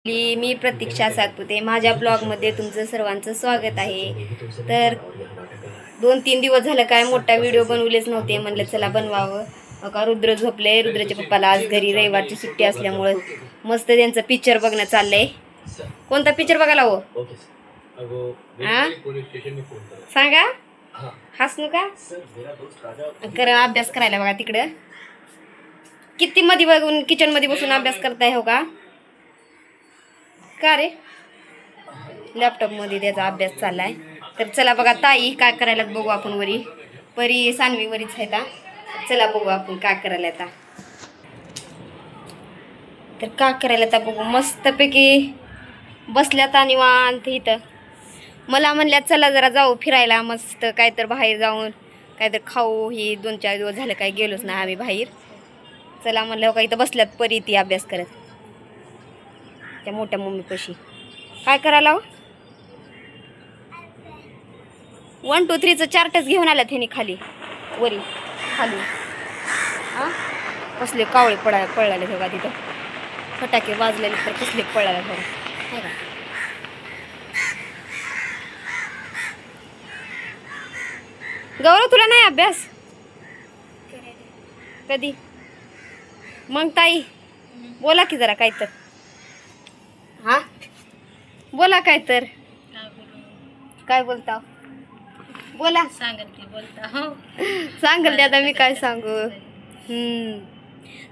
मी प्रतीक्षा सातपुते माझ्या ब्लॉगमध्ये तुमचं सर्वांचं स्वागत आहे। तर 2-3 दिवस झालं काय मोठा व्हिडिओ बनवलेच नव्हते, म्हणलं चला बनवावं। का रुद्र झोपले, रुद्रच्या पप्पाला आज घरी रविवारची सुट्टी असल्यामुळे मस्त त्यांचं पिक्चर बघणं चाललंय। कोणता पिक्चर बघायला हो? सांगा, हसू का करा, अभ्यास करायला बघा तिकडं। किती मध्ये बघून किचन मध्ये बसून अभ्यास करताय हो का रे? लॅपटॉप मध्ये त्याचा अभ्यास चाललाय। तर चला बघा ताई काय करायला बघू आपण। वरी परी सानवी वरीच आहे ता, चला बघू आपण काय करायला आता। तर काय करायला आता बघू, मस्तपैकी बसल्यात आणि निवांत इथं। मला म्हणल्यात चला जरा जाऊ फिरायला, मस्त काय तर बाहेर जाऊन काय तर खाऊ। ही 2-4 दिवस झाले काय गेलोच नाही आम्ही बाहेर। चला म्हणलं का इथं बसल्यात परी ती अभ्यास करत त्या मोठ्या मम्मीपाशी। काय करायला हो? 1 2 3 चार्टच घेऊन आल्यात ह्यानी खाली वरी खाली। कसले कावळे पळाले बघा तिथं, फटाके वाजलेले तर कसले पळाले बघा आहे का? गौरव तुला नाही अभ्यास कधी? मग ताई बोला की जरा काय तर, हा बोला काय तर, काय बोलता बोला। सांगल की बोलता हो, सांगल ते आता मी काय सांगू।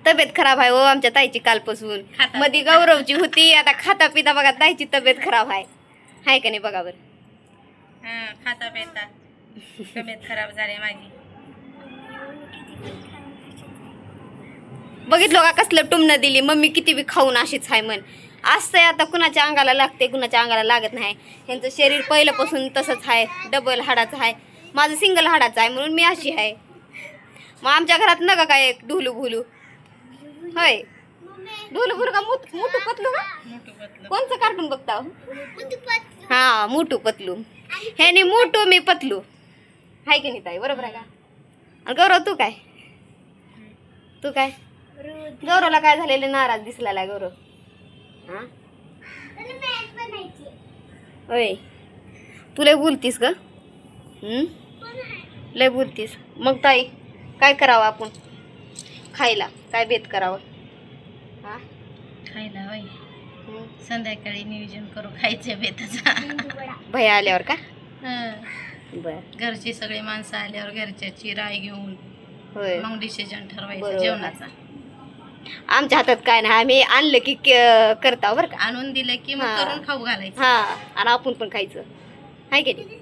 तब्येत खराब आहे हो आमच्या ताईची कालपासून। मध्ये गौरवची होती, आता खाता पिता बघा ताईची तब्येत खराब आहे का नाही बघा बरं। खाता पिता तब्येत खराब झाली माझी। बघितलं का कसलं टुमणं दिली मम्मी, किती बी खाऊन अशीच आहे म्हण। असतंय आता, कुणाच्या अंगाला लागते कुणाच्या अंगाला लागत नाही। ह्यांचं शरीर पहिल्यापासून तसंच आहे, डबल हाडाचं आहे। माझं सिंगल हाडाचं आहे म्हणून मी अशी आहे। मग आमच्या घरात नका काय ढोलू भुलू होय? ढोलू भुलू का मोठू पतलू का? कोणचं कार्टून बघता? हा मोठू पतलू, ह्यानी मोठू मी पतलू हाय की नाही ताई? बरोबर आहे का? गौरव तू काय गौरवला काय झालेलं नाराज दिसला गौरव? हा होय, तू लय बोलतीस ग, लय बोलतीस। मग ताई काय करावं आपण खायला, काय बेत करावं? हा खायला होय, संध्याकाळी नियोजन करू खायचं बेताचा। भैया आल्यावर का? बर, घरची सगळी माणसं आल्यावर घरच्याची राय घेऊन होय मग डिसिजन ठरवायचं जेवणाचा। आमच्या हातात काय नाही, आम्ही आणलं की करता बरं का, आणून दिलं की मग करून खाऊ घालायचं। हा आणि आपण पण खायचं हाय की नाही?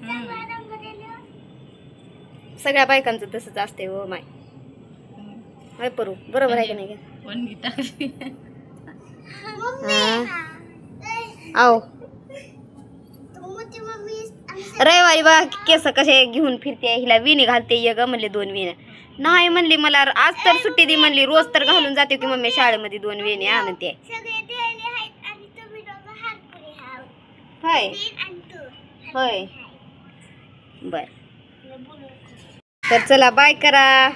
सगळ्या बायकांचं तसंच असते हो माय, हाय परू बरोबर आहे की नाही? आओ रविवारी बघा केस कसे घेऊन फिरते, हिला विणी घालते ये ग म्हणले 2 विण्या नाही म्हणली, मला आज तर सुट्टी दे म्हणली, रोज तर घालून जाते की मम्मी शाळेमध्ये 2 वेण्या म्हणते। होय होय बर, तर चला बाय करा।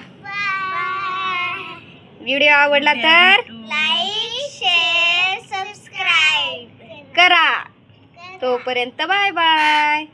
व्हिडिओ आवडला तर लाईक शेअर सबस्क्राईब करा। तोपर्यंत बाय बाय।